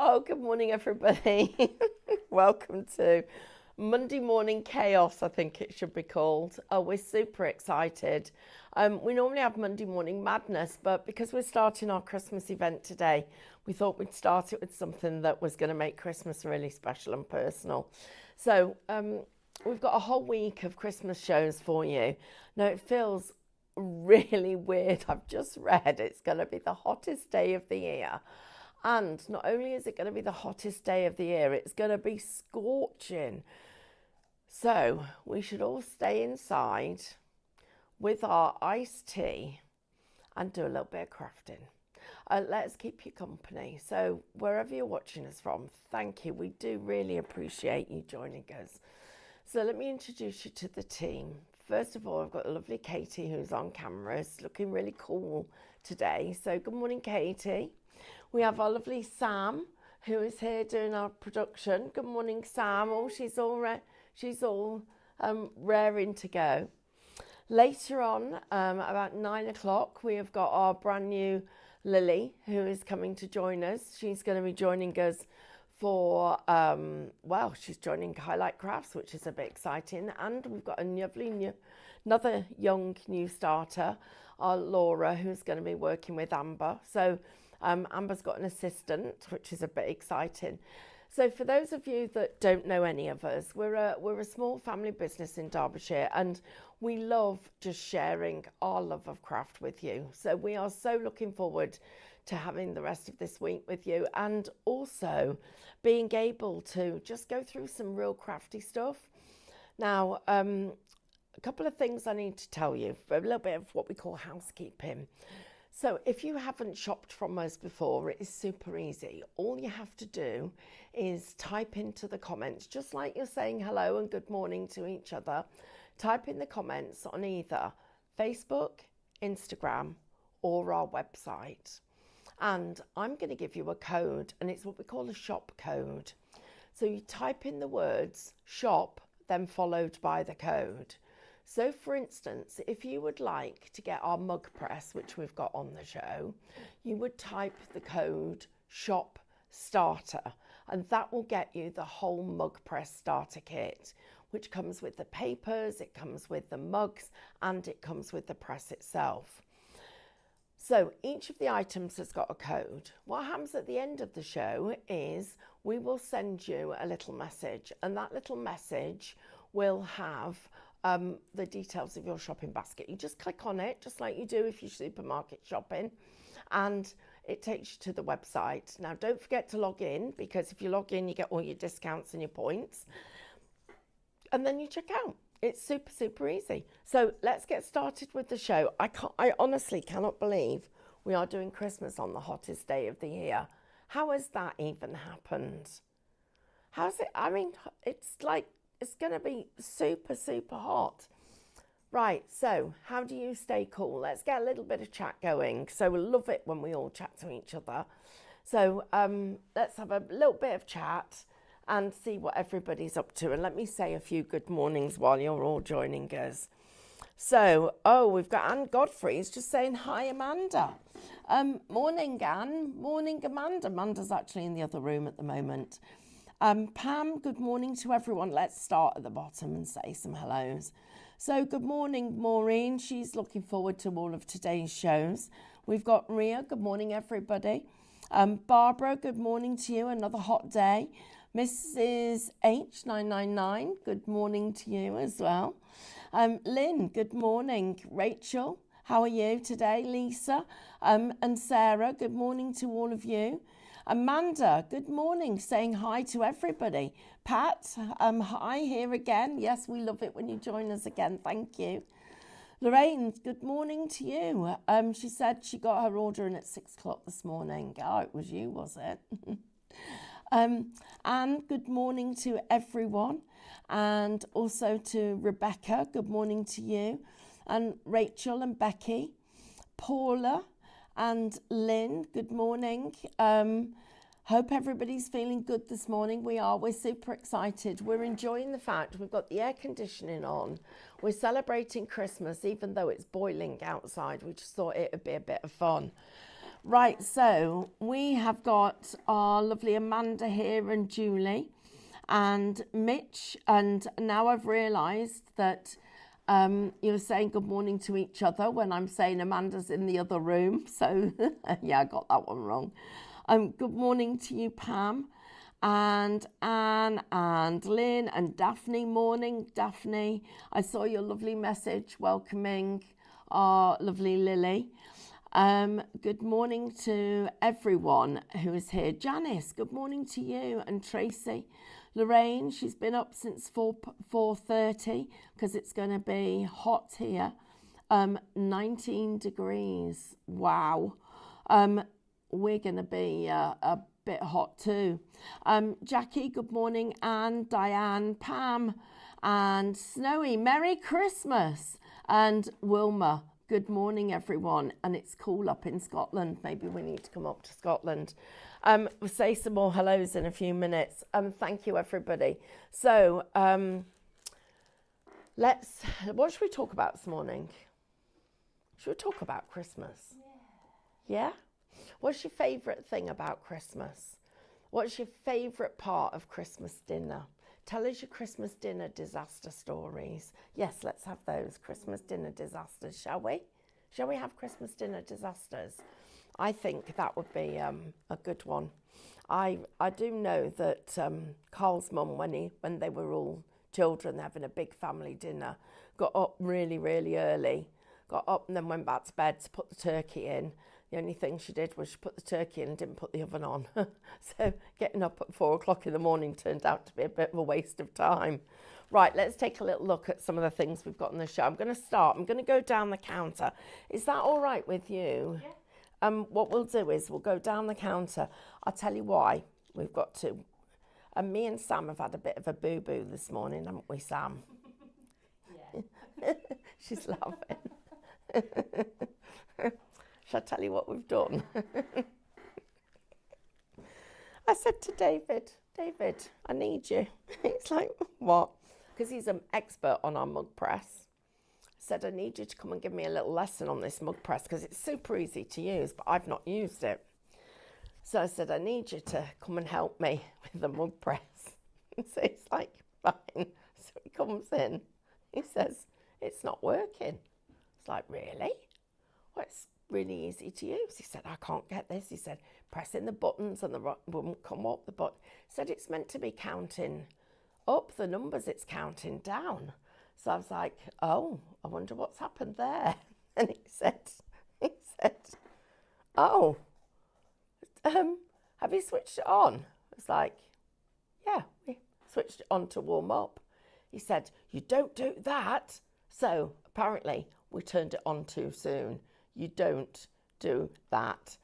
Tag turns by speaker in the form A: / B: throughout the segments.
A: Oh, good morning, everybody. Welcome to Monday Morning Chaos, I think it should be called. Oh, we're super excited. We normally have Monday Morning Madness, but because we're starting our Christmas event today, we thought we'd start it with something that was going to make Christmas really special and personal. So, we've got a whole week of Christmas shows for you. Now, it feels really weird. I've just read it's going to be the hottest day of the year. And not only is it going to be the hottest day of the year, it's going to be scorching. So we should all stay inside with our iced tea and do a little bit of crafting. Let's keep you company. So wherever you're watching us from, thank you. We do really appreciate you joining us. So let me introduce you to the team. First of all, I've got the lovely Katie who's on camera. It's looking really cool today. So good morning, Katie. We have our lovely Sam, who is here doing our production. Good morning, Sam. Oh, she's all raring to go. Later on, about 9 o'clock, we have got our brand new Lily, who is coming to join us. She's going to be joining us for, she's joining Highlight Crafts, which is a bit exciting. And we've got another young new starter, our Laura, who's going to be working with Amber. So Amber's got an assistant, which is a bit exciting. So for those of you that don't know any of us, we're a small family business in Derbyshire, and we love just sharing our love of craft with you. So we are so looking forward to having the rest of this week with you, and also being able to just go through some real crafty stuff. Now, a couple of things I need to tell you, a little bit of what we call housekeeping. So if you haven't shopped from us before, it is super easy. All you have to do is type into the comments, just like you're saying hello and good morning to each other. Type in the comments on either Facebook, Instagram, or our website. And I'm going to give you a code, and it's what we call a shop code. So you type in the words shop, then followed by the code. So, for instance, if you would like to get our mug press, which we've got on the show, you would type the code shop starter, and that will get you the whole mug press starter kit, which comes with the papers, it comes with the mugs, and it comes with the press itself. So each of the items has got a code. What happens at the end of the show is we will send you a little message, and that little message will have the details of your shopping basket. You just click on it, just like you do if you're supermarket shopping, and it takes you to the website. Now, don't forget to log in, because if you log in, you get all your discounts and your points, and then you check out. It's super, super easy. So let's get started with the show. I honestly cannot believe we are doing Christmas on the hottest day of the year. How has that even happened? How's it? I mean, it's going to be super, super hot. Right, so how do you stay cool? Let's get a little bit of chat going. So we'll love it when we all chat to each other. So let's have a little bit of chat and see what everybody's up to. And let me say a few good mornings while you're all joining us. So, we've got Anne Godfrey's just saying, hi, Amanda. Morning, Anne. Morning, Amanda. Amanda's actually in the other room at the moment. Pam, good morning to everyone. Let's start at the bottom and say some hellos. So good morning, Maureen. She's looking forward to all of today's shows. We've got Ria. Good morning, everybody. Barbara, good morning to you. Another hot day. Mrs. H999, good morning to you as well. Lynn, good morning. Rachel, how are you today? Lisa and Sarah, good morning to all of you. Amanda, good morning, saying hi to everybody. Pat, hi here again. Yes, we love it when you join us again. Thank you. Lorraine, good morning to you. She said she got her order in at 6 o'clock this morning. Oh, it was you, was it? And good morning to everyone, and also to Rebecca, good morning to you, and Rachel and Becky, Paula and Lynn, good morning. Hope everybody's feeling good this morning. We're super excited. We're enjoying the fact we've got the air conditioning on. We're celebrating Christmas even though it's boiling outside. We just thought it would be a bit of fun. Right, so we have got our lovely Amanda here and Julie and Mitch, and now I've realised that you're saying good morning to each other when I'm saying Amanda's in the other room, so yeah, I got that one wrong. Good morning to you, Pam, and Anne and Lynn and Daphne. Morning, Daphne. I saw your lovely message welcoming our lovely Lily. Good morning to everyone who is here. Janice, good morning to you, and Tracy. Lorraine, she's been up since 4:30 because it's going to be hot here. 19 degrees. Wow. We're going to be a bit hot too. Jackie, good morning. Anne, Diane, Pam, and Snowy, Merry Christmas. And Wilma, good morning, everyone. And it's cool up in Scotland. Maybe we need to come up to Scotland. We'll say some more hellos in a few minutes. Thank you, everybody. So what should we talk about this morning? Should we talk about Christmas? Yeah? What's your favourite thing about Christmas? What's your favourite part of Christmas dinner? Tell us your Christmas dinner disaster stories. Yes, let's have those Christmas dinner disasters, shall we? Shall we have Christmas dinner disasters? I think that would be a good one. I do know that Carl's mum, when they were all children having a big family dinner, got up really, really early, got up and then went back to bed to put the turkey in. The only thing she did was she put the turkey in and didn't put the oven on. So getting up at 4 o'clock in the morning turned out to be a bit of a waste of time. Right, let's take a little look at some of the things we've got on the show. I'm going to go down the counter. Is that all right with you? Yeah. What we'll do is we'll go down the counter. I'll tell you why we've got to. And me and Sam have had a bit of a boo-boo this morning, haven't we, Sam? Yeah. She's laughing. Shall I tell you what we've done? I said to David, I need you. He's like, what? Because he's an expert on our mug press. I said, I need you to come and give me a little lesson on this mug press because it's super easy to use, but I've not used it. So I said, I need you to come and help me with the mug press. So he's like, fine. So he comes in. He says, it's not working. It's like, really? Well, it's really easy to use. He said, I can't get this. He said, pressing the buttons and the won't come up the button. He said, it's meant to be counting up the numbers, it's counting down. So I was like, oh, I wonder what's happened there. And he said, oh, have you switched it on? I was like, yeah, we switched it on to warm up. He said, you don't do that. So apparently we turned it on too soon. You don't do that.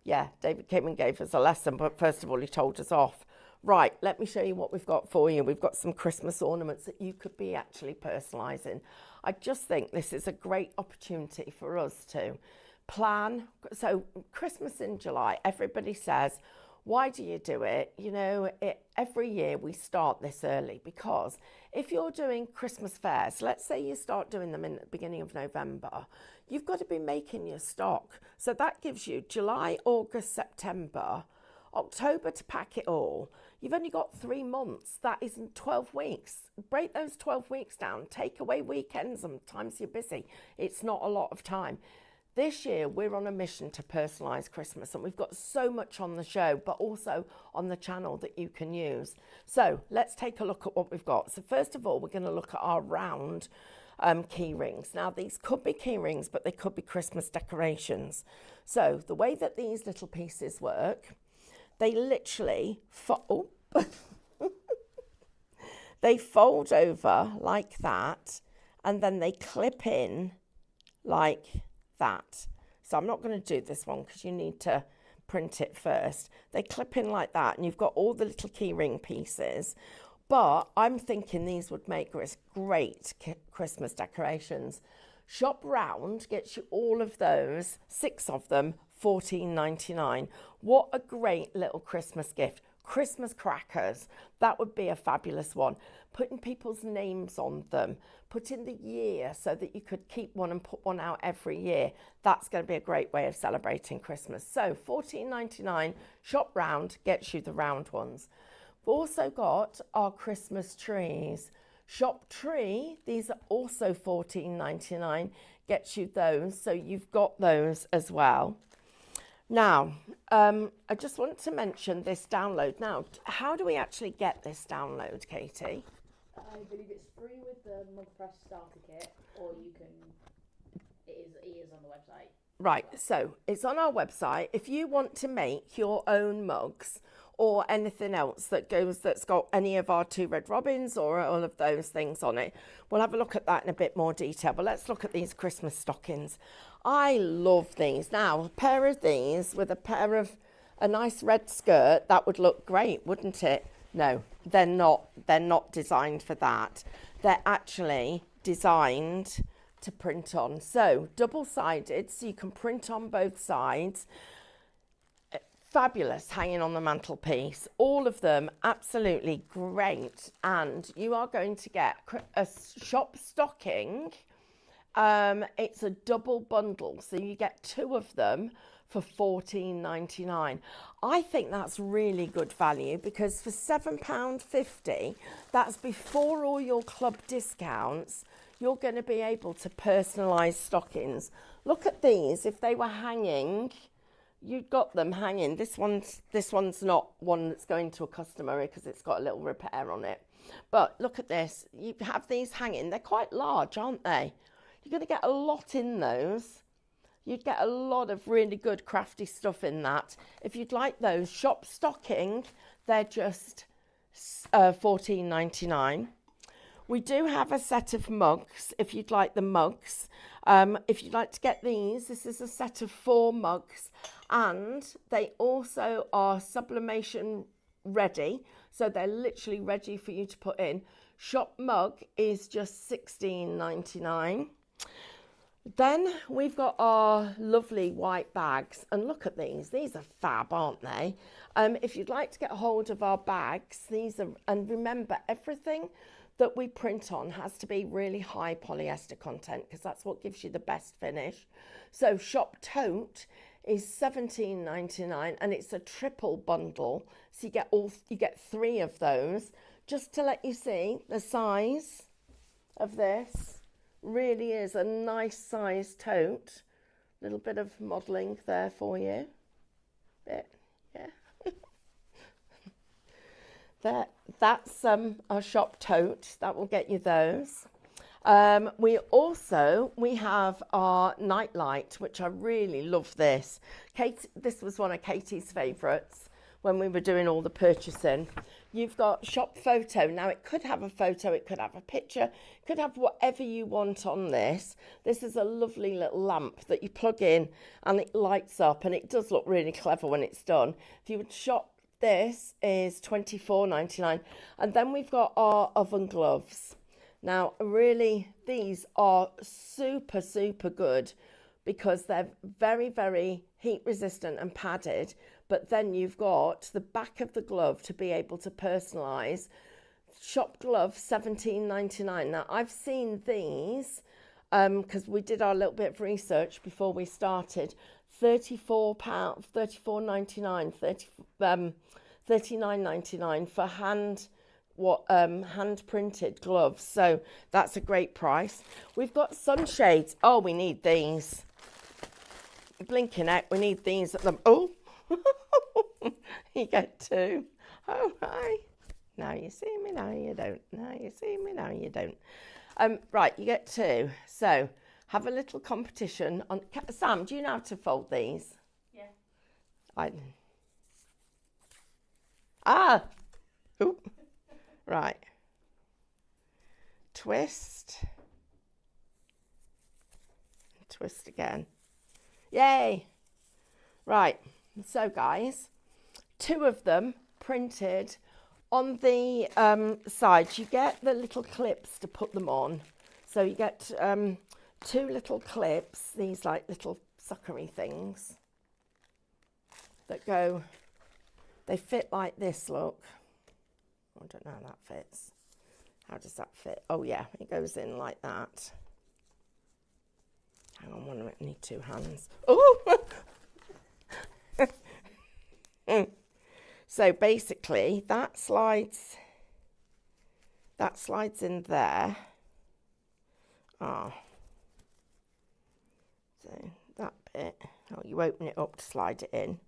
A: Yeah, David came and gave us a lesson, but first of all, he told us off. Right, let me show you what we've got for you. We've got some Christmas ornaments that you could be actually personalising. I just think this is a great opportunity for us to plan. So Christmas in July, everybody says, why do you do it? You know, every year we start this early because if you're doing Christmas fairs, let's say you start doing them in the beginning of November, you've got to be making your stock. So that gives you July, August, September, October to pack it all. You've only got 3 months. That isn't 12 weeks. Break those 12 weeks down. Take away weekends and times you're busy. It's not a lot of time. This year, we're on a mission to personalise Christmas, and we've got so much on the show, but also on the channel that you can use. So let's take a look at what we've got. So first of all, we're going to look at our round key rings. Now, these could be key rings, but they could be Christmas decorations. So the way that these little pieces work, they literally they fold over like that, and then they clip in like that. So I'm not going to do this one because you need to print it first. They clip in like that, and you've got all the little key ring pieces. But I'm thinking these would make great Christmas decorations. Shop Round gets you all of those, 6 of them, $14.99. What a great little Christmas gift. Christmas crackers, that would be a fabulous one. Putting people's names on them, putting the year so that you could keep one and put one out every year. That's going to be a great way of celebrating Christmas. So $14.99, shop round, gets you the round ones. We've also got our Christmas trees. Shop tree, these are also $14.99, gets you those, so you've got those as well. Now, I just want to mention this download. Now, how do we actually get this download, Katie?
B: I believe it's free with the Mug Press starter kit, or you can, it is on the website.
A: Right, so it's on our website. If you want to make your own mugs, or anything else that's got any of our 2 Red Robins or all of those things on it. We'll have a look at that in a bit more detail, but let's look at these Christmas stockings. I love these. Now, a pair of these with a nice red skirt, that would look great, wouldn't it? No, they're not designed for that. They're actually designed to print on. So double-sided, so you can print on both sides. Fabulous, hanging on the mantelpiece. All of them absolutely great, and you are going to get a shop stocking. It's a double bundle, so you get 2 of them for $14.99. I think that's really good value, because for £7.50, that's before all your club discounts, you're going to be able to personalise stockings. Look at these. If they were hanging, you've got them hanging. This one's not one that's going to a customer because it's got a little repair on it. But look at this. You have these hanging. They're quite large, aren't they? You're going to get a lot in those. You'd get a lot of really good crafty stuff in that. If you'd like those shop stocking, they're just $14.99. We do have a set of mugs if you'd like the mugs. If you'd like to get these, this is a set of 4 mugs, and they also are sublimation ready, so they're literally ready for you to put in. Shop mug is just $16.99. Then we've got our lovely white bags, and look at these are fab, aren't they? If you'd like to get a hold of our bags, these are, and remember, everything that we print on has to be really high polyester content, because that's what gives you the best finish. So shop tote is $17.99, and it's a triple bundle, so you get 3 of those. Just to let you see the size of this, really is a nice size tote. Little bit of modelling there for you. Yeah. That's our shop tote. That will get you those. We have our night light, which I really love this. This was one of Katie's favourites when we were doing all the purchasing. You've got shop photo. Now, it could have a photo, it could have a picture, it could have whatever you want on this. This is a lovely little lamp that you plug in and it lights up, and it does look really clever when it's done. If you would shop, this is $24.99. And then we've got our oven gloves. Now, really, these are super, super good, because they're very, very heat resistant and padded. But then you've got the back of the glove to be able to personalise. Shop glove, $17.99. Now, I've seen these, because we did our little bit of research before we started, $34.99, $39.99 for hand printed gloves. So that's a great price. We've got sunshades. Oh, we need these. Blinking heck, we need these at them. Oh, you get 2. Oh, hi. Now you see me, now you don't. Now you see me, now you don't. Right, you get 2. So have a little competition on. Sam, do you know how to fold these?
B: Yeah.
A: Oop. Right. Twist. Twist again. Yay. Right. So, guys, 2 of them printed on the sides. You get the little clips to put them on. So you get 2 little clips, these like little suckery things that go They fit like this, look. I don't know how that fits. How does that fit? Oh yeah, it goes in like that. Hang on 1 minute, I need 2 hands. Oh! So basically that slides in there. So that bit, you open it up to slide it in.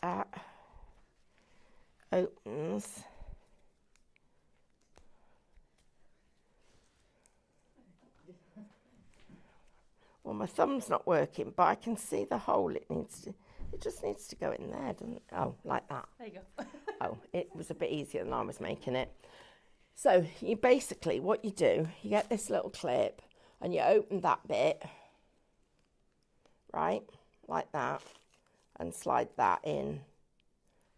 A: That opens. Well, my thumb's not working, but I can see the hole. It just needs to go in there, doesn't it? Oh, like that.
B: There you go.
A: Oh, it was a bit easier than I was making it. So you basically, what you do, you get this little clip and you open that bit, right, like that, and slide that in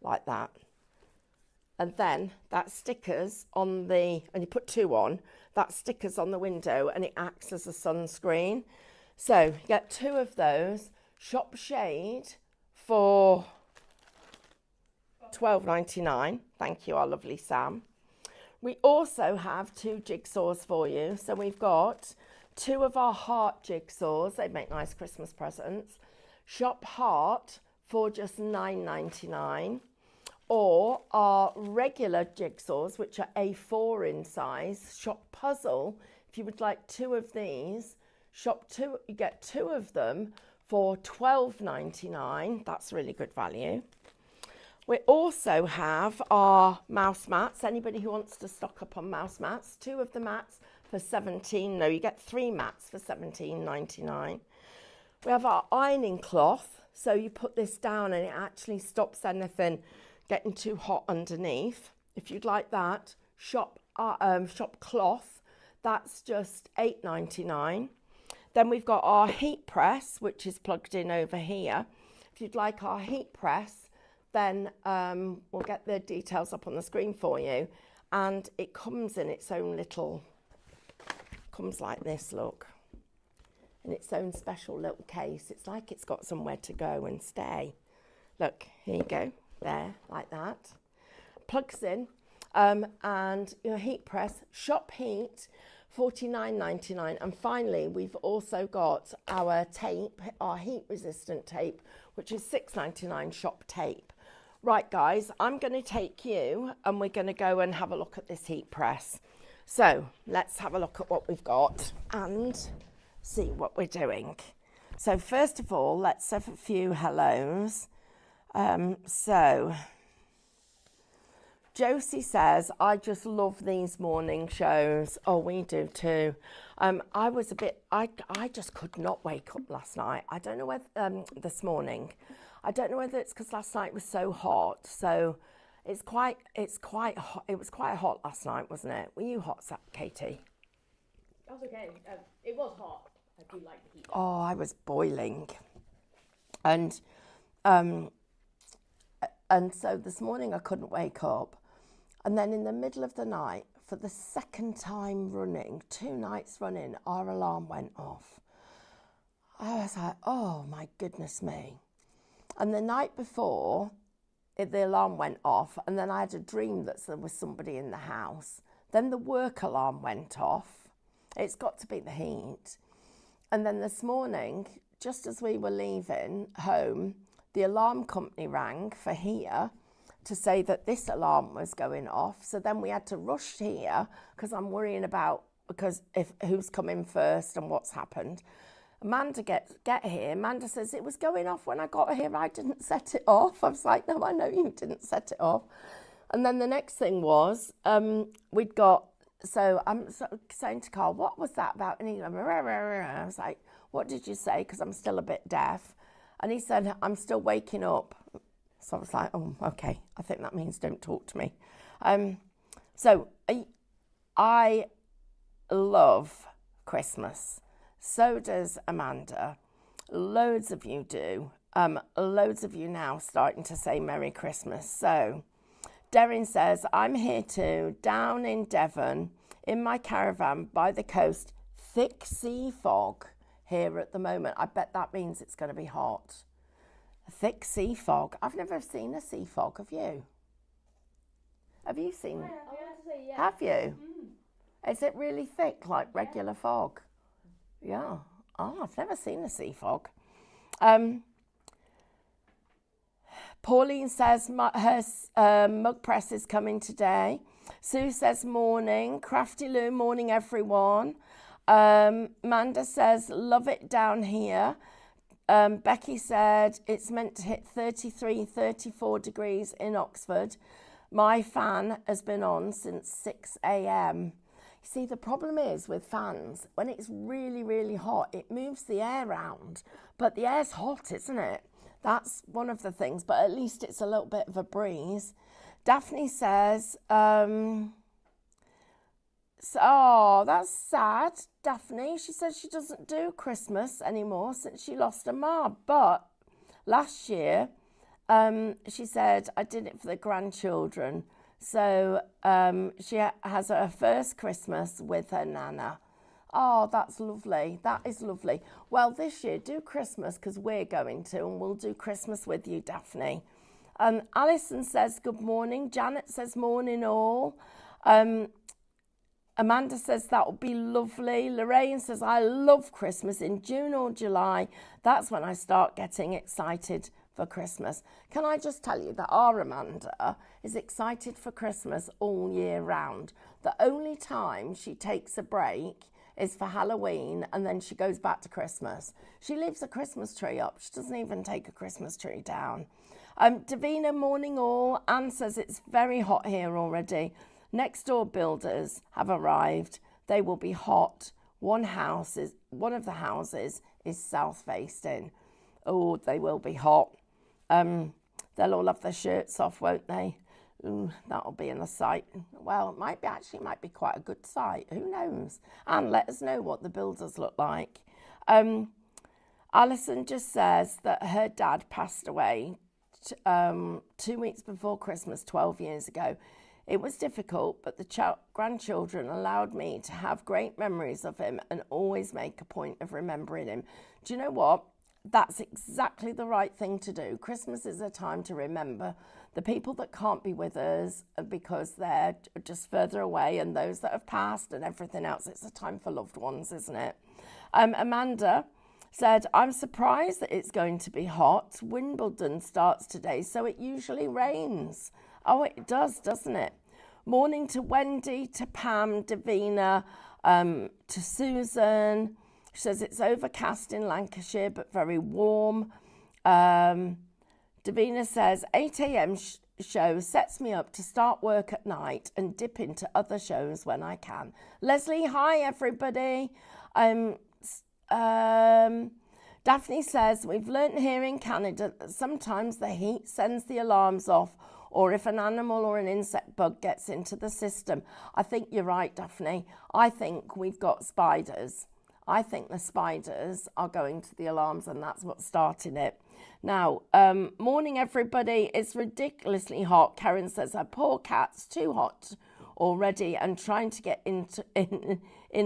A: like that. And then that stickers on the, and you put 2 on, that stickers on the window and it acts as a sunscreen. So you get 2 of those, shop shade for $12.99. Thank you, our lovely Sam. We also have 2 jigsaws for you. So we've got 2 of our heart jigsaws. They make nice Christmas presents. Shop heart for just $9.99. Or our regular jigsaws, which are A4 in size. Shop puzzle. If you would like 2 of these, shop 2. You get 2 of them for $12.99. That's really good value. We also have our mouse mats. Anybody who wants to stock up on mouse mats, 2 of the mats for $17. No, you get 3 mats for $17.99. We have our ironing cloth. So you put this down and it actually stops anything getting too hot underneath. If you'd like that, shop cloth. That's just $8.99. Then we've got our heat press, which is plugged in over here. If you'd like our heat press, then we'll get the details up on the screen for you. And it comes in its own little, comes like this, look. In its own special little case. It's like it's got somewhere to go and stay. Look, here you go. There, like that. Plugs in. And your heat press, shop heat, $49.99. And finally, we've also got our tape, our heat resistant tape, which is $6.99 shop tape. Right, guys, I'm going to take you and we're going to go and have a look at this heat press. So let's have a look at what we've got and see what we're doing. So first of all, let's have a few hellos. So Josie says, I just love these morning shows. Oh, we do too. I just could not wake up last night. I don't know whether, this morning, I don't know whether it's because last night was so hot. So it's quite hot. It was quite hot last night, wasn't it? Were you hot, Katie?
B: That's okay. It was hot. I do like the heat.
A: Oh, I was boiling. And so this morning I couldn't wake up. And then in the middle of the night, for the second time running, 2 nights running, our alarm went off. I was like, oh my goodness me. And the night before, the alarm went off, and then I had a dream that there was somebody in the house. Then the work alarm went off. It's got to be the heat. And then this morning, just as we were leaving home, the alarm company rang for here to say that this alarm was going off. So then we had to rush here because I'm worrying about who's coming first and what's happened. Amanda get here. Amanda says, it was going off when I got here. I didn't set it off. I was like, no, I know you didn't set it off. And then the next thing was, we'd got, so I'm saying to Carl, what was that about? And he went, rah, rah, rah. I was like, what did you say? Because I'm still a bit deaf. And he said, I'm still waking up. So I was like, oh, okay. I think that means don't talk to me. So I love Christmas. So does Amanda. Loads of you do. Loads of you now starting to say Merry Christmas. So Darren says, I'm here too, down in Devon, in my caravan by the coast, thick sea fog. here at the moment. I bet that means it's going to be hot. A thick sea fog. I've never seen a sea fog. Have you? Have you seen?
B: I want to say yeah.
A: Have you? Is it really thick, like regular fog? Yeah. Oh, I've never seen a sea fog. Pauline says her mug press is coming today. Sue says morning. Crafty Lou, morning everyone. Amanda says love it down here. Becky said it's meant to hit 33, 34 degrees in Oxford. My fan has been on since 6 a.m. You see, the problem is with fans, when it's really, really hot, it moves the air around. But the air's hot, isn't it? That's one of the things, but at least it's a little bit of a breeze. Daphne says, oh, that's sad, Daphne. She says she doesn't do Christmas anymore since she lost her mum. But last year, she said, I did it for the grandchildren. So she has her first Christmas with her nana. Oh, that's lovely. That is lovely. Well, this year, do Christmas because we're going to, and we'll do Christmas with you, Daphne. Alison says, good morning. Janet says, morning all. Amanda says, that would be lovely. Lorraine says, I love Christmas in June or July. That's when I start getting excited for Christmas. Can I just tell you that our Amanda is excited for Christmas all year round. The only time she takes a break is for Halloween, and then she goes back to Christmas. She leaves a Christmas tree up. She doesn't even take a Christmas tree down. Davina, morning all. Anne says it's very hot here already. Next door builders have arrived. They will be hot. One of the houses is south facing. Oh, they will be hot. They'll all have their shirts off, won't they? Ooh, that'll be in a sight. Well, it might be quite a good sight. Who knows? And let us know what the builders look like. Alison just says that her dad passed away 2 weeks before Christmas 12 years ago. It was difficult, but the grandchildren allowed me to have great memories of him and always make a point of remembering him. Do you know what? That's exactly the right thing to do. Christmas is a time to remember the people that can't be with us because they're just further away, and those that have passed and everything else. It's a time for loved ones, isn't it? Amanda said, I'm surprised that it's going to be hot. Wimbledon starts today, so it usually rains. Oh, it does, doesn't it? Morning to Wendy, to Pam, Davina, to Susan. She says it's overcast in Lancashire, but very warm. Davina says 8 a.m. show sets me up to start work at night and dip into other shows when I can. Leslie, hi everybody. Daphne says we've learnt here in Canada that sometimes the heat sends the alarms off, or if an animal or an insect bug gets into the system. I think you're right, Daphne. I think we've got spiders. I think the spiders are going to the alarms, and that's what's starting it. Now, morning everybody. It's ridiculously hot. Karen says her poor cat's too hot already and trying to get in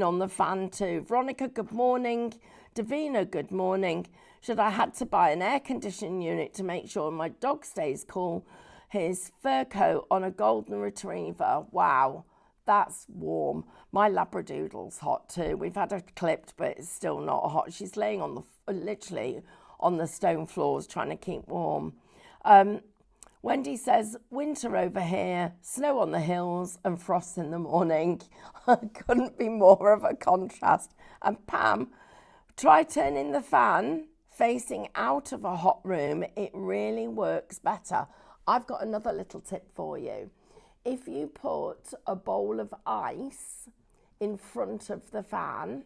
A: on the fan too. Veronica, good morning. Davina, good morning. Should I had to buy an air conditioning unit to make sure my dog stays cool. His fur coat on a golden retriever. Wow. That's warm. My Labradoodle's hot too. We've had her clipped, but it's still not hot. She's laying on literally on the stone floors trying to keep warm. Wendy says, winter over here, snow on the hills and frost in the morning. Couldn't be more of a contrast. And Pam, try turning the fan facing out of a hot room. It really works better. I've got another little tip for you. If you put a bowl of ice in front of the fan,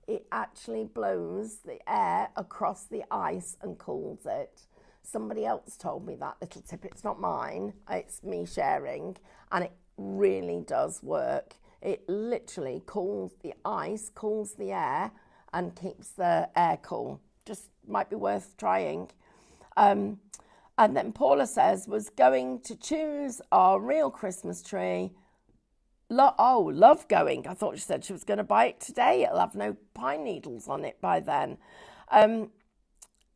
A: it actually blows the air across the ice and cools it. Somebody else told me that little tip. It's not mine, it's me sharing, and it really does work. It literally cools the ice, cools the air, and keeps the air cool. Just might be worth trying. And then Paula says, was going to choose our real Christmas tree. Love going. I thought she said she was going to buy it today. It'll have no pine needles on it by then.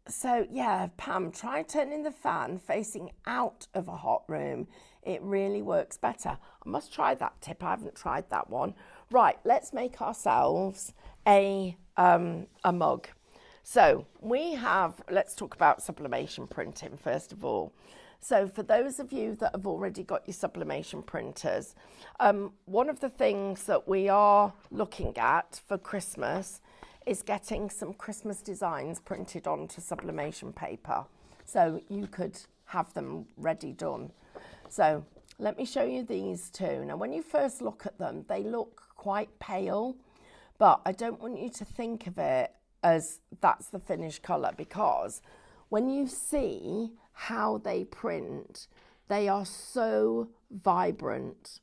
A: So yeah, Pam, try turning the fan facing out of a hot room. It really works better. I must try that tip. I haven't tried that one. Right, let's make ourselves a mug. So let's talk about sublimation printing first of all. So for those of you that have already got your sublimation printers, one of the things that we are looking at for Christmas is getting some Christmas designs printed onto sublimation paper. So you could have them ready done. So let me show you these two. Now when you first look at them, they look quite pale, but I don't want you to think of it as that's the finished colour, because when you see how they print, they are so vibrant.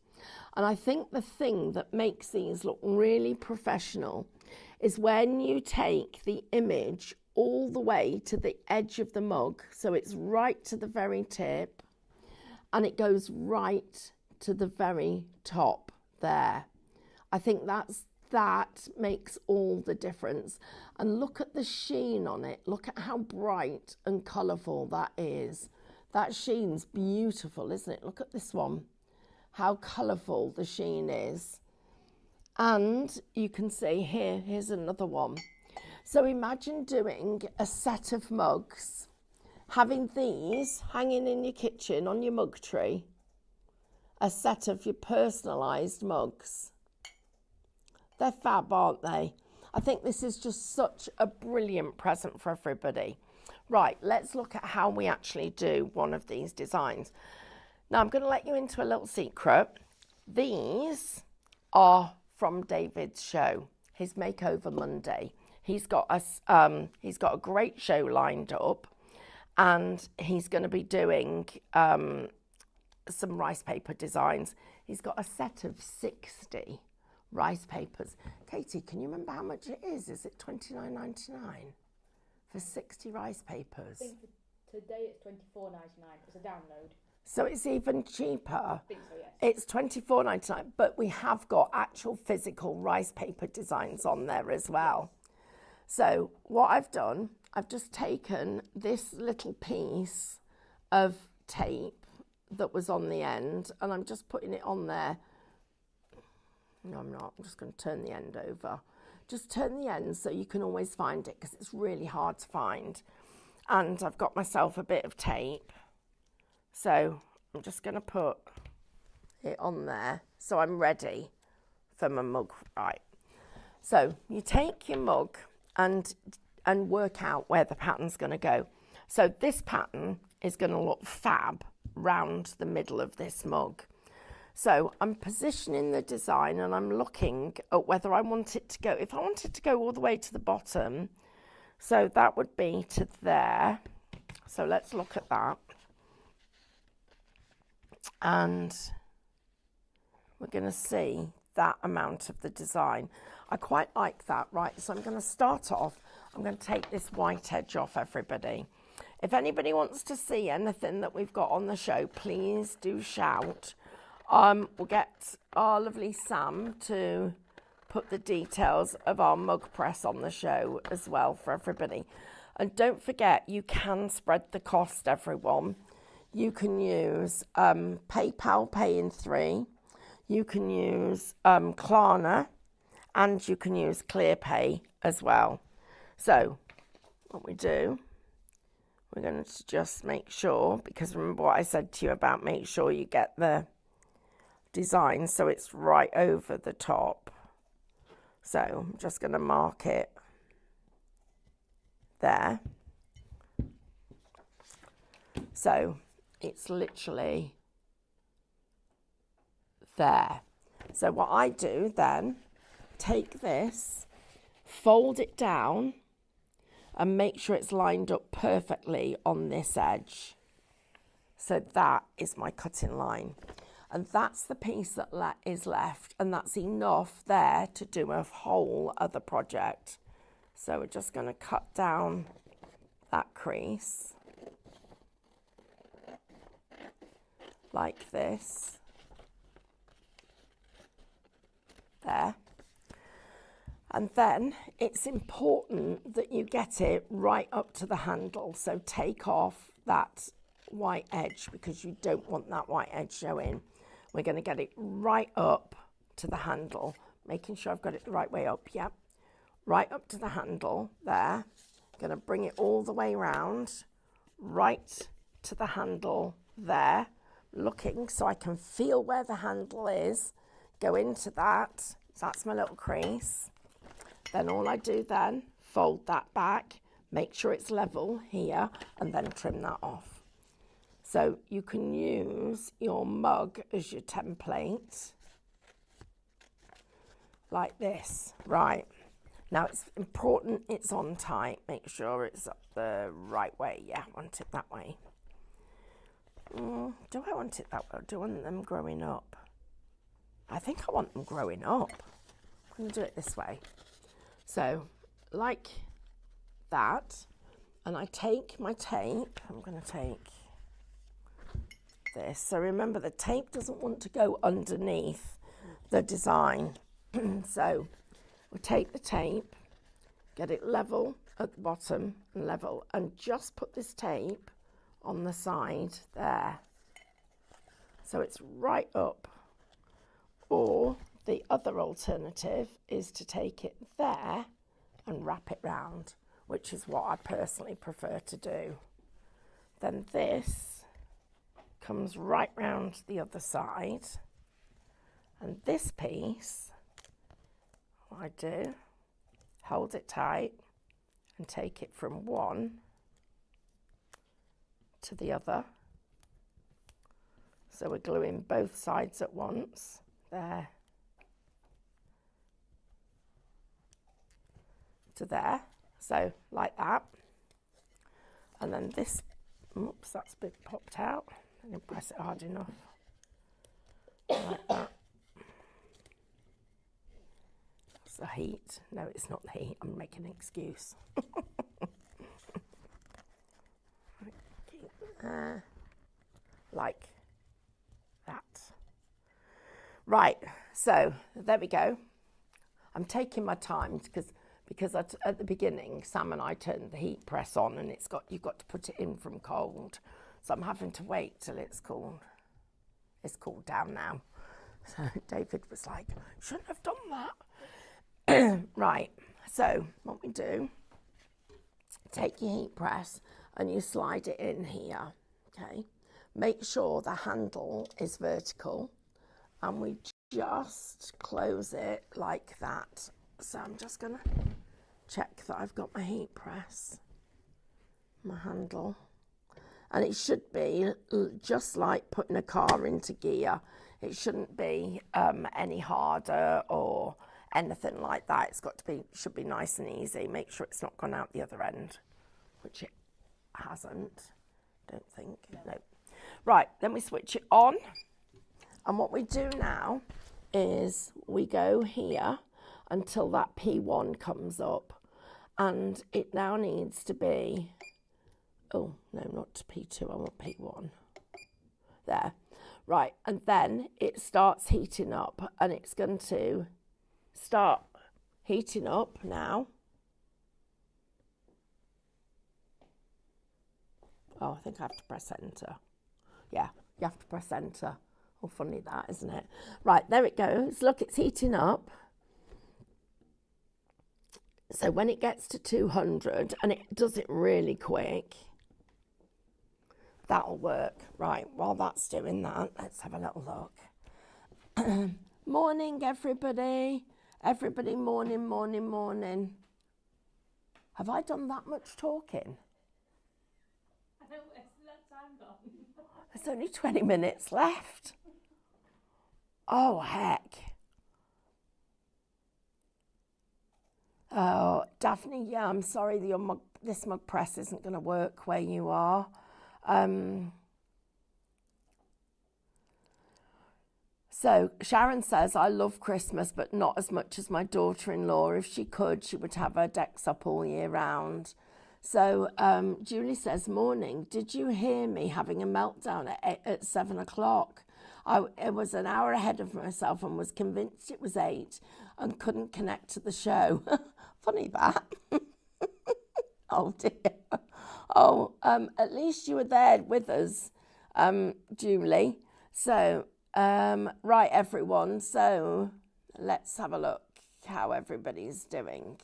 A: And I think the thing that makes these look really professional is when you take the image all the way to the edge of the mug, so it's right to the very tip, and it goes right to the very top there. I think that makes all the difference. And look at the sheen on it. Look at how bright and colourful that is. That sheen's beautiful, isn't it? Look at this one, how colourful the sheen is. And you can see here's another one. So imagine doing a set of mugs, having these hanging in your kitchen on your mug tree, a set of your personalised mugs. They're fab, aren't they? I think this is just such a brilliant present for everybody. Right, let's look at how we actually do one of these designs. Now, I'm going to let you into a little secret. These are from David's show, his Makeover Monday. He's got a great show lined up, and he's going to be doing some rice paper designs. He's got a set of 60 rice papers. Katie, can you remember how much it is? Is it $29.99 for 60 rice papers?
B: I think for today it's $24.99. It's a download.
A: So it's even cheaper.
B: I think so, yes.
A: It's $24.99, but we have got actual physical rice paper designs on there as well. So what I've done, I've just taken this little piece of tape that was on the end, and I'm just putting it on there. No, I'm not. I'm just going to turn the end over. Just turn the end so you can always find it, because it's really hard to find. And I've got myself a bit of tape. So I'm just going to put it on there so I'm ready for my mug. Right. So you take your mug and work out where the pattern's going to go. So this pattern is going to look fab round the middle of this mug. So I'm positioning the design and I'm looking at whether I want it to go. If I want it to go all the way to the bottom, so that would be to there. So let's look at that. And we're going to see that amount of the design. I quite like that. Right, so I'm going to start off. I'm going to take this white edge off, everybody. If anybody wants to see anything that we've got on the show, please do shout. We'll get our lovely Sam to put the details of our mug press on the show as well for everybody. And don't forget, you can spread the cost, everyone. You can use PayPal Pay in 3. You can use Klarna, and you can use ClearPay as well. So what we do, we're going to just make sure, because remember what I said to you about make sure you get the design so it's right over the top. So I'm just going to mark it there. So it's literally there. So what I do then, take this, fold it down and make sure it's lined up perfectly on this edge. So that is my cutting line. And that's the piece that is left, and that's enough there to do a whole other project. So we're just going to cut down that crease like this. there. And then it's important that you get it right up to the handle. So take off that white edge because you don't want that white edge showing. We're going to get it right up to the handle, making sure I've got it the right way up. Yep, right up to the handle there. Going to bring it all the way around, right to the handle there, looking so I can feel where the handle is. Go into that. So that's my little crease. Then all I do then, fold that back, make sure it's level here, and then trim that off. So you can use your mug as your template, like this. Right, now it's important it's on tight. Make sure it's up the right way. Yeah, I want it that way. Do I want it that way? Do I want them growing up? I think I want them growing up. I'm going to do it this way. So, like that, and I take my tape. I'm going to take this. So remember, the tape doesn't want to go underneath the design. So we'll take the tape, get it level at the bottom, and level, and just put this tape on the side there. So it's right up. Or the other alternative is to take it there and wrap it round, which is what I personally prefer to do. Then this comes right round the other side, and this piece, what I do, hold it tight and take it from one to the other. So we're gluing both sides at once, there to there, so like that. And then this, oops, that's a bit popped out. I didn't press it hard enough. Like that. That's the heat. No, it's not the heat. I'm making an excuse. Like that. Right, so there we go. I'm taking my time because at the beginning, Sam and I turned the heat press on, and you've got to put it in from cold. So I'm having to wait till it's cooled. It's cooled down now. So David was like, shouldn't have done that. Right, so what we do, take your heat press and you slide it in here, okay? Make sure the handle is vertical, and we just close it like that. So I'm just gonna check that I've got my heat press, my handle, and it should be just like putting a car into gear. It shouldn't be any harder or anything like that. Should be nice and easy. Make sure it's not gone out the other end, which it hasn't, don't think. No. Right, then we switch it on, and what we do now is we go here until that P1 comes up, and it now needs to be, oh no, not P2, I want P1 there. Right, and then it starts heating up, and it's going to start heating up now. Oh, I think I have to press enter. Yeah, you have to press enter. Oh, funny that, isn't it? Right, there it goes. Look, it's heating up. So when it gets to 200, and it does it really quick, that'll work. Right, while that's doing that, let's have a little look. Morning, everybody. Everybody, morning, morning, morning. Have I done that much talking?
B: I know, where's that time gone?
A: There's only 20 minutes left. Oh, heck. Oh, Daphne, yeah, I'm sorry that this mug press isn't going to work where you are. So Sharon says, I love Christmas, but not as much as my daughter-in-law. If she could, she would have her decks up all year round. So Julie says, morning, did you hear me having a meltdown at 7 o'clock? It was an hour ahead of myself and was convinced it was 8 and couldn't connect to the show. Funny that. Oh dear. Oh, at least you were there with us, Julie. So, right, everyone. So, let's have a look how everybody's doing.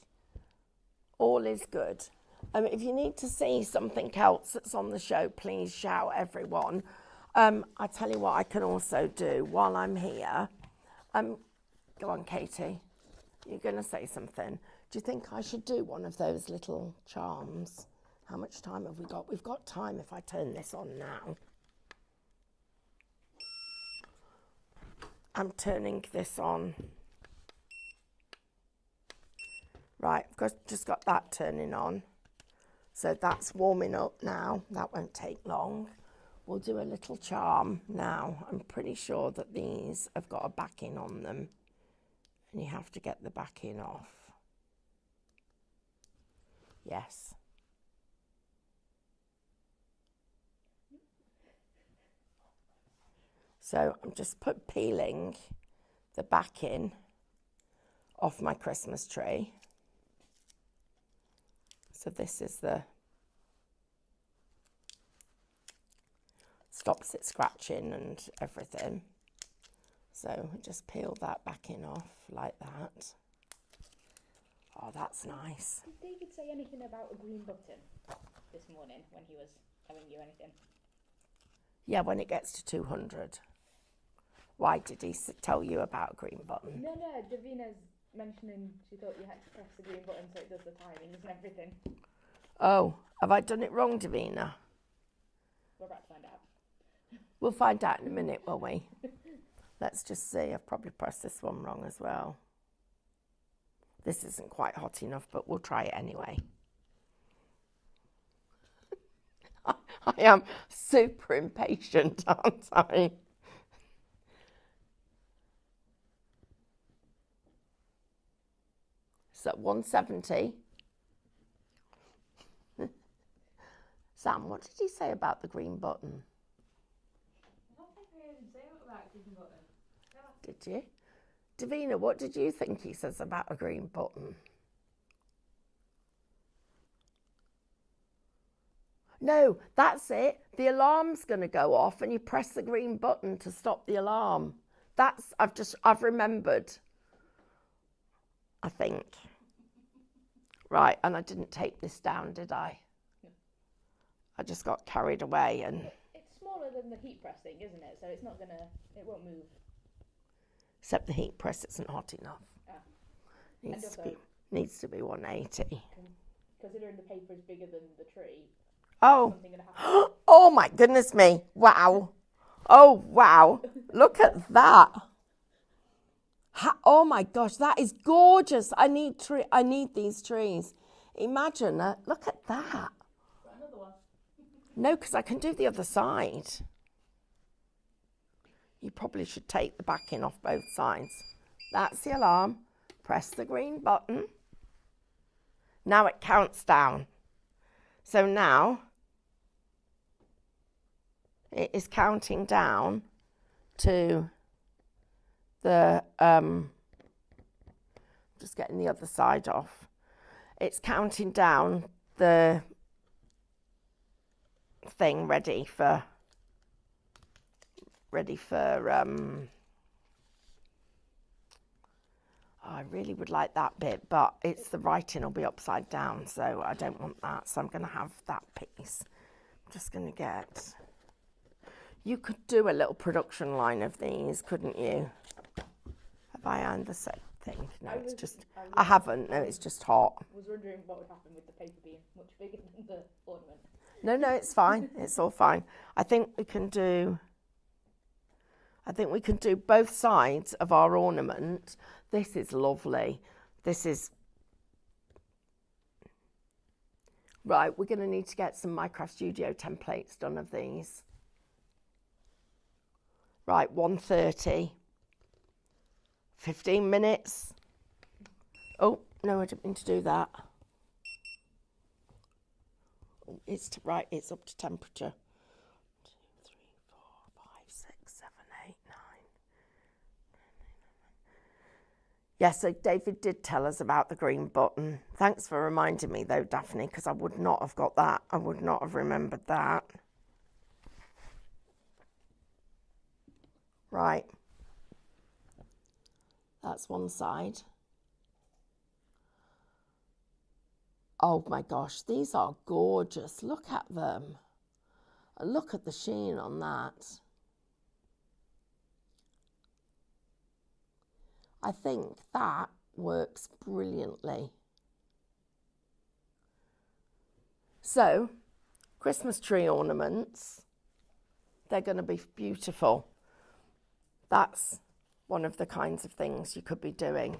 A: All is good. If you need to see something else that's on the show, please shout, everyone. I tell you what I can also do while I'm here. Go on, Katie. You're going to say something. Do you think I should do one of those little charms? How much time have we got? We've got time if I turn this on now. I'm turning this on. Right, I've just got that turning on. So that's warming up now. That won't take long. We'll do a little charm now. I'm pretty sure that these have got a backing on them. And you have to get the backing off. Yes. So I'm just peeling the backing off my Christmas tree. So this is the, stops it scratching and everything. So just peel that backing off like that. Oh, that's nice.
B: Did David say anything about a green button this morning when he was telling you anything?
A: Yeah, when it gets to 200. Why did he tell you about a green button?
B: No, Davina's mentioning she thought you had to press the green button so it does the timings and everything.
A: Oh, have I done it wrong, Davina?
B: We're about to find out.
A: We'll find out in a minute, will we? Let's just see. I've probably pressed this one wrong as well. This isn't quite hot enough, but we'll try it anyway. I am super impatient, aren't I? So 170. Sam, what did he say about the green button?
B: I don't think I heard him say about a green button. No.
A: Did you? Davina, what did you think he says about a green button? No, that's it. The alarm's going to go off and you press the green button to stop the alarm. I've remembered, I think. Right, and I didn't tape this down, did I?
B: No.
A: I just got carried away and...
B: It's smaller than the heat press thing, isn't it? So it's not gonna, it won't move.
A: Except the heat press isn't hot enough.
B: Ah.
A: Needs to be 180.
B: Considering the paper is bigger than the tree,
A: Oh.
B: something gonna happen.
A: Oh my goodness me. Wow. Oh wow. Look at that. Oh my gosh, that is gorgeous. I need these trees. Imagine that. Look at that.
B: Another one.
A: No, because I can do the other side. You probably should take the backing off both sides. That's the alarm. Press the green button. Now it counts down. So now it is counting down to the, just getting the other side off. It's counting down the thing ready for I really would like that bit, but it's the writing will be upside down, so I don't want that. So I'm going to have that piece. I'm just going to get... You could do a little production line of these, couldn't you? Have I ironed the same thing? No, it's just... I haven't. No, it's just hot.
B: I was wondering what would happen with the paper being much bigger than the ornament.
A: No, it's fine. It's all fine. I think we can do both sides of our ornament. This is lovely. This is... Right, we're going to need to get some Minecraft Studio templates done of these. Right, 1:30. 15 minutes. Oh, no, I didn't mean to do that. It's right, it's up to temperature. 1, 2, 3, 4, 5, 6, 7, 8, 9, Yes, so David did tell us about the green button. Thanks for reminding me though, Daphne, because I would not have got that. I would not have remembered that. Right. That's one side. Oh my gosh, these are gorgeous. Look at them. And look at the sheen on that. I think that works brilliantly. So, Christmas tree ornaments, they're going to be beautiful. That's one of the kinds of things you could be doing.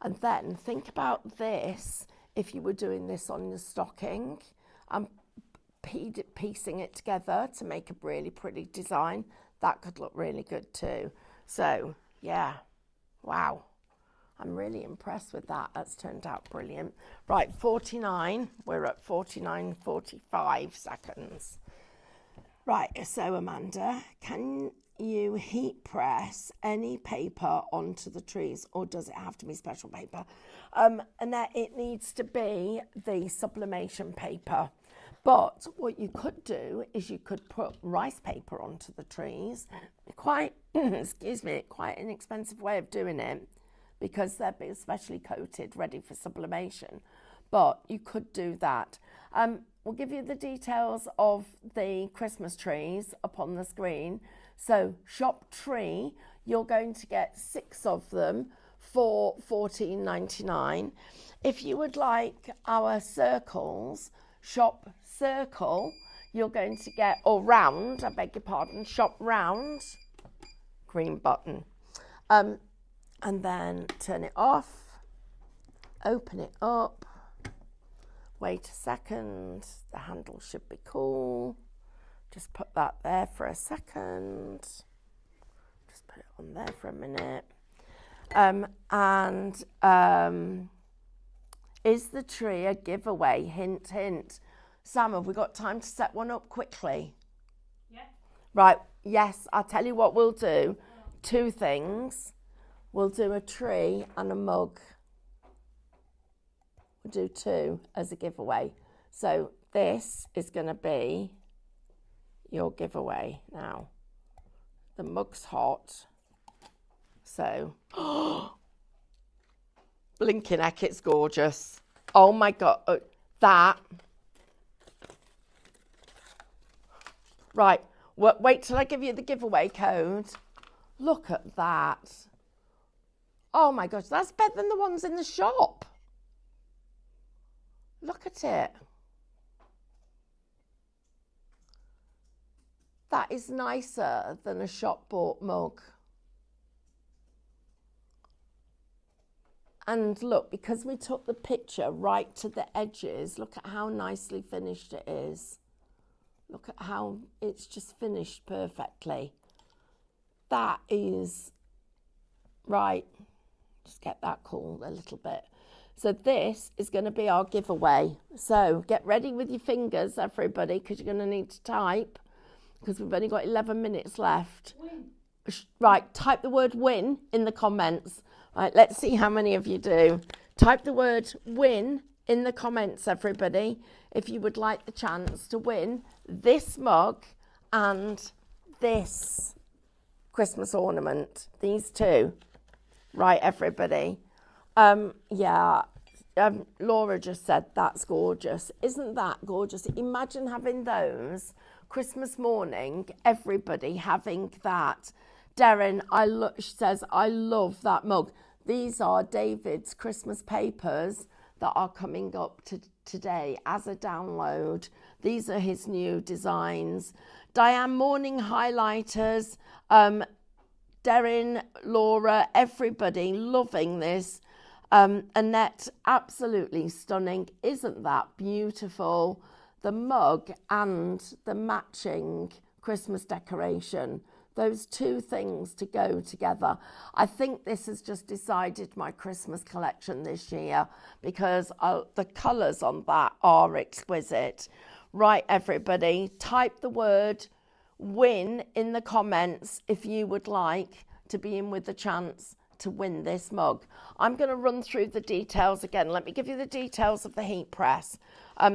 A: And then think about this if you were doing this on your stocking and piecing it together to make a really pretty design. That could look really good too. So, yeah. Wow, I'm really impressed with that. That's turned out brilliant. Right, 49. We're at 49, 45 seconds. Right, so Amanda, can you heat press any paper onto the trees, or does it have to be special paper? And that it needs to be the sublimation paper. But what you could do is you could put rice paper onto the trees. Quite, excuse me, quite an expensive way of doing it because they're especially coated, ready for sublimation. But you could do that. We'll give you the details of the Christmas trees up on the screen. So shop tree, you're going to get 6 of them for $14.99. If you would like our circles, shop circle, you're going to get, or round, I beg your pardon, shop round, green button. And then turn it off, open it up, wait a second, the handle should be cool. Just put that there for a second. Just put it on there for a minute. Is the tree a giveaway? Hint, hint. Sam, have we got time to set one up quickly?
B: Yeah.
A: Right, yes, I'll tell you what we'll do. 2 things. We'll do a tree and a mug. We'll do 2 as a giveaway. So this is going to be your giveaway now. The mug's hot. So, blinking heck, it's gorgeous. Oh my God, that. Right, wait till I give you the giveaway code. Look at that. Oh my gosh, that's better than the ones in the shop. Look at it. That is nicer than a shop bought mug. And look, because we took the picture right to the edges, look at how nicely finished it is. Look at how it's just finished perfectly. That is, right, just get that cooled a little bit. So this is going to be our giveaway. So get ready with your fingers, everybody, because you're going to need to type, because we've only got 11 minutes left.
B: Win.
A: Right, type the word win in the comments. Right, let's see how many of you do. Type the word win in the comments, everybody, if you would like the chance to win this mug and this Christmas ornament. These 2. Right, everybody. Laura just said that's gorgeous. Isn't that gorgeous? Imagine having those Christmas morning, everybody having that. Darren, she says, I love that mug. These are David's Christmas papers that are coming up today as a download. These are his new designs. Diane, morning highlighters. Darren, Laura, everybody loving this. Annette, absolutely stunning. Isn't that beautiful? The mug and the matching Christmas decoration. Those 2 things to go together. I think this has just decided my Christmas collection this year because the colours on that are exquisite. Right, everybody, type the word win in the comments if you would like to be in with the chance to win this mug. I'm going to run through the details again. Let me give you the details of the heat press.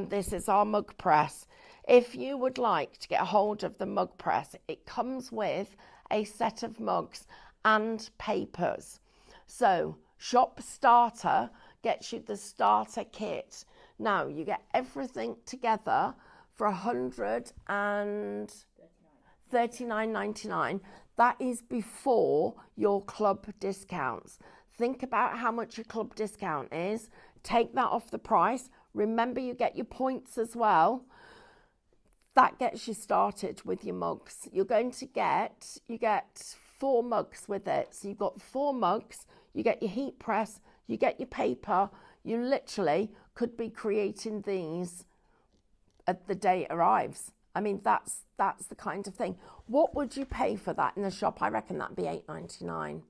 A: This is our mug press. If you would like to get a hold of the mug press, it comes with a set of mugs and papers. So Shop Starter gets you the starter kit. Now you get everything together for $139.99. That is before your club discounts. Think about how much your club discount is. Take that off the price. Remember, you get your points as well. That gets you started with your mugs. You get 4 mugs with it. So you've got 4 mugs, you get your heat press, you get your paper. You literally could be creating these at the day it arrives. I mean, that's the kind of thing. What would you pay for that in the shop? I reckon that'd be $8.99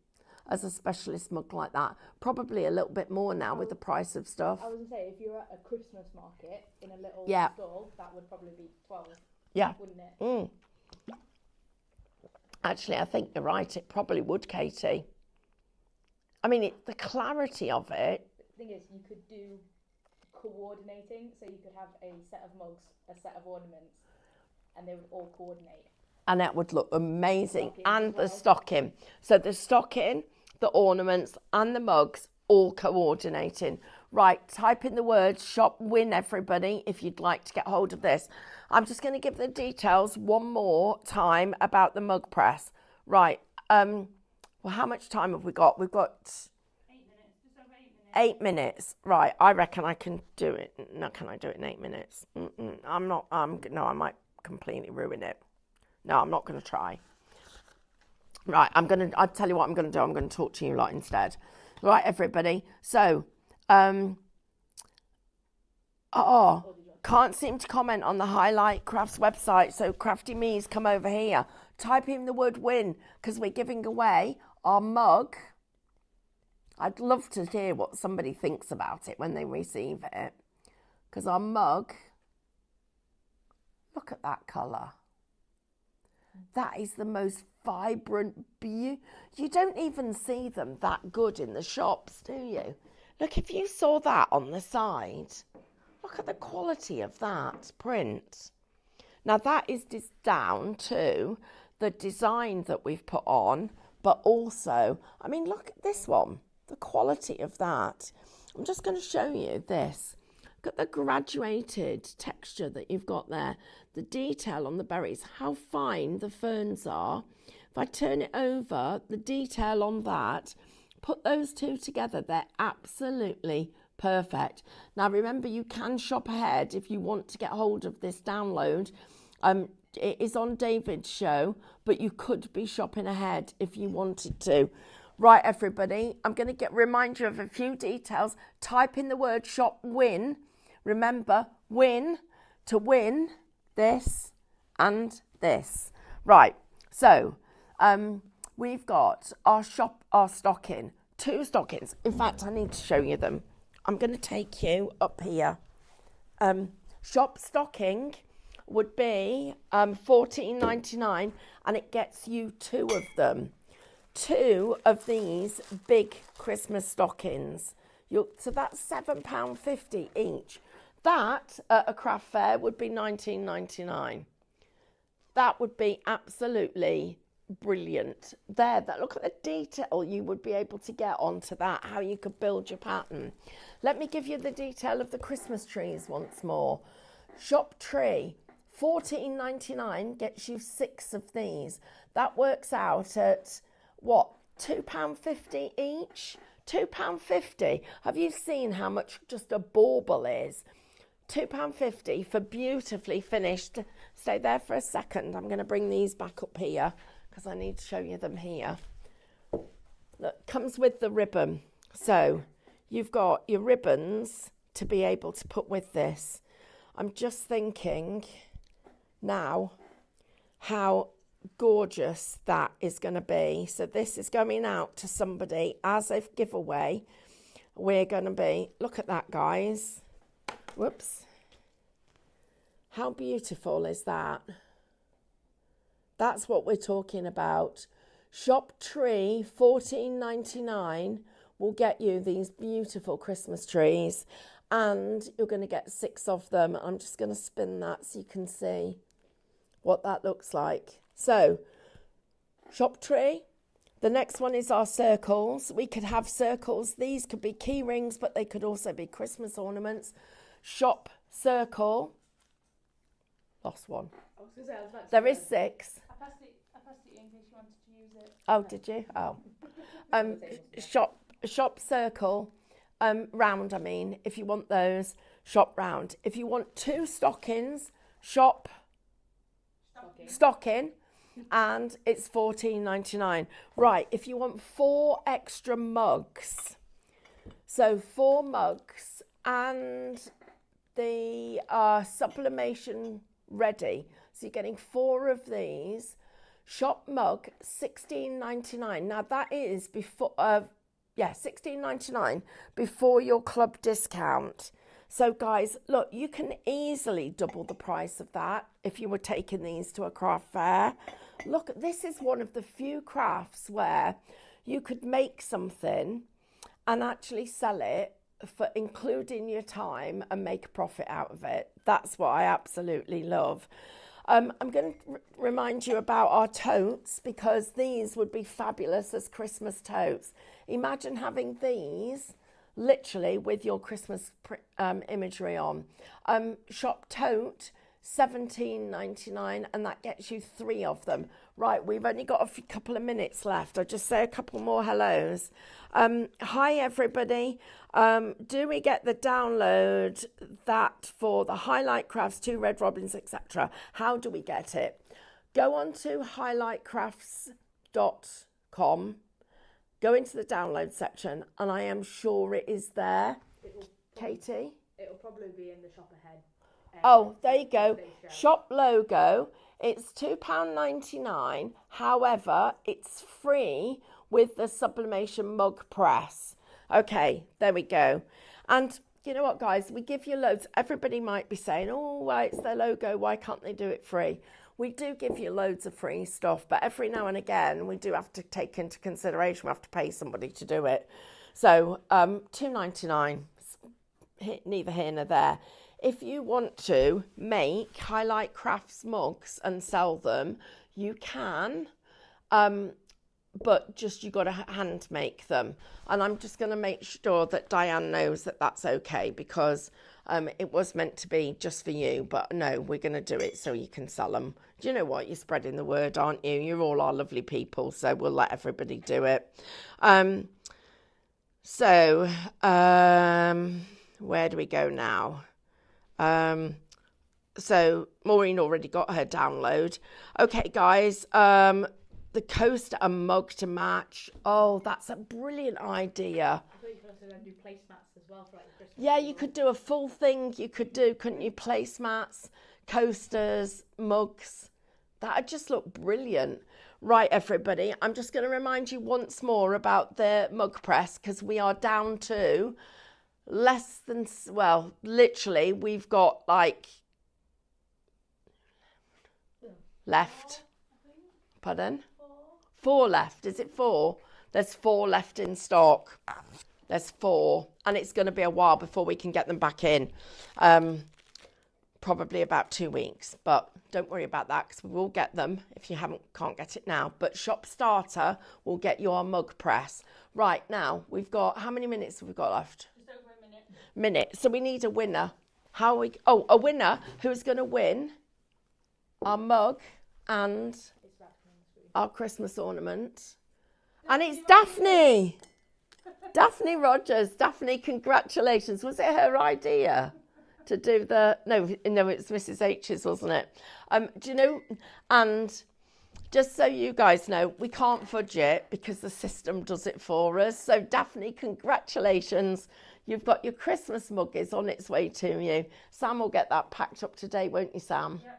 A: as a specialist mug like that. Probably a little bit more now with the price of stuff.
B: I was going to say, if you're at a Christmas market in a little stall, that would probably be 12, wouldn't it?
A: Mm. Actually, I think you're right. It probably would, Katie. I mean, the clarity of it.
B: The thing is, you could do coordinating, so you could have a set of mugs, a set of ornaments, and they would all coordinate.
A: And that would look amazing. And the stocking. So the stocking, the ornaments, and the mugs all coordinating. Right, type in the word shop win, everybody, if you'd like to get hold of this. I'm just going to give the details one more time about the mug press. Right, well, how much time have we got? We've got
B: 8 minutes, just over 8 minutes.
A: 8 minutes. Right, I reckon I can do it. No, can I do it in 8 minutes? No, I might completely ruin it. No, I'm not going to try. Right, I'll tell you what I'm going to do. I'm going to talk to you lot instead. Right, everybody. So, can't seem to comment on the Highlight Crafts website. So, Crafty Me's come over here. Type in the word win, because we're giving away our mug. I'd love to hear what somebody thinks about it when they receive it. Because our mug, look at that colour. That is the most vibrant beauty. You don't even see them that good in the shops, do you? Look, if you saw that on the side, look at the quality of that print. Now, that is down to the design that we've put on, but also, I mean, look at this one, the quality of that. I'm just going to show you this. Look at the graduated texture that you've got there, the detail on the berries, how fine the ferns are. If I turn it over, the detail on that, put those two together, they're absolutely perfect. Now, remember, you can shop ahead if you want to get hold of this download. It is on David's show, but you could be shopping ahead if you wanted to. Right, everybody, I'm going to remind you of a few details. Type in the word shop win. Remember, win to win this and this. Right, so we've got our stocking, 2 stockings. In fact, I need to show you them. I'm going to take you up here. Shop stocking would be $14.99, and it gets you 2 of them. 2 of these big Christmas stockings. So that's £7.50 each. That at a craft fair would be $19.99. That would be absolutely brilliant. Look at the detail you would be able to get onto that, how you could build your pattern. Let me give you the detail of the Christmas trees once more. Shop tree, $14.99 gets you 6 of these. That works out at what, £2.50 each? £2.50. Have you seen how much just a bauble is? £2.50 for beautifully finished. Stay there for a second. I'm going to bring these back up here because I need to show you them here. Look, comes with the ribbon. So you've got your ribbons to be able to put with this. I'm just thinking now how gorgeous that is going to be. So this is going out to somebody as a giveaway. We're going to be, look at that, guys. Whoops. How beautiful is that? That's what we're talking about. Shop tree, $14.99 will get you these beautiful Christmas trees, and you're going to get 6 of them. I'm just going to spin that so you can see what that looks like. So, shop tree. The next one is our circles. We could have circles. These could be key rings, but they could also be Christmas ornaments. Shop circle. Lost one.
B: I was gonna say, I was about to
A: There
B: say,
A: is 6.
B: I passed it in case you wanted to use it.
A: Oh, did you? Oh. Shop circle. Round, I mean, if you want those, shop round. If you want 2 stockings, shop stocking, and it's $14.99. Right, if you want 4 extra mugs, so 4 mugs and the sublimation ready, so you're getting 4 of these. Shop mug, $16.99. Now that is before $16.99 before your club discount. So guys, look, you can easily double the price of that if you were taking these to a craft fair. Look, this is one of the few crafts where you could make something and actually sell it for including your time and make a profit out of it. That's what I absolutely love. I'm going to remind you about our totes, because these would be fabulous as Christmas totes. Imagine having these literally with your Christmas imagery on. Shop tote, $17.99, and that gets you 3 of them. Right, we've only got a couple of minutes left. I'll just say a couple more hellos. Hi everybody. Do we get the download that for the Highlight Crafts, 2 Red Robins, etc.? How do we get it? Go on to highlightcrafts.com, go into the download section, and I am sure it is there. Katie?
B: It'll probably be in the shop ahead.
A: Oh, there you go. Shop logo. It's £2.99. However, it's free with the sublimation mug press. Okay, there we go. And you know what, guys? We give you loads. Everybody might be saying, oh, well, it's their logo. Why can't they do it free? We do give you loads of free stuff, but every now and again, we do have to take into consideration we have to pay somebody to do it. So $2.99, neither here nor there. If you want to make Highlight Crafts mugs and sell them, you can, but just you got to hand make them. And I'm just going to make sure that Diane knows that that's okay, because it was meant to be just for you, but no, we're going to do it so you can sell them. Do you know what? You're spreading the word, aren't you? You're all our lovely people, so we'll let everybody do it. Where do we go now? So Maureen already got her download. Okay, guys, the coaster and mug to match. Oh, that's a brilliant idea.
B: I thought you could also do placemats as well for like the Christmas.
A: Yeah, you could do a full thing. You could do, couldn't you? Placemats, coasters, mugs. That'd just look brilliant. Right, everybody, I'm just going to remind you once more about the mug press, because we are down to less than, well, literally, we've got like left. Pardon? 4 left. Is it 4? There's 4 left in stock. There's 4, and it's going to be a while before we can get them back in. Probably about 2 weeks, but don't worry about that, because we will get them if you can't get it now. But Shop Starter will get you our mug press. Right, now we've got, how many minutes have we got left?
B: Just over a minute.
A: So we need a winner. A winner who's going to win our mug and our Christmas ornament. And it's Daphne. Daphne Rogers. Daphne, congratulations. Was it her idea to do no, it's Mrs. H's, wasn't it? Do you know, and just so you guys know, we can't fudge it because the system does it for us. So Daphne, congratulations. You've got your Christmas mug is on its way to you. Sam will get that packed up today, won't you, Sam? Yeah.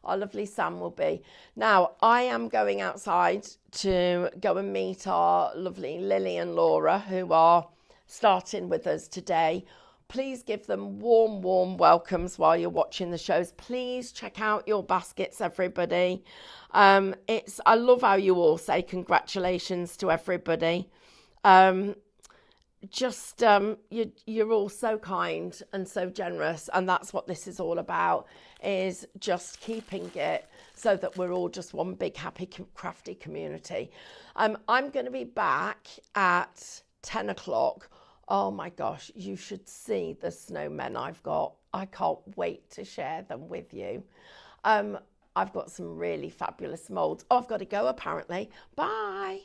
A: Our lovely Sam will be. Now, I am going outside to go and meet our lovely Lily and Laura, who are starting with us today. Please give them warm welcomes while you're watching the shows. Please check out your baskets, everybody. I love how you all say congratulations to everybody. You're all so kind and so generous, and that's what this is all about, is just keeping it so that we're all just one big happy crafty community. I'm going to be back at 10 o'clock. Oh my gosh, you should see the snowmen I've got. I can't wait to share them with you. I've got some really fabulous molds. Oh, I've got to go apparently. Bye.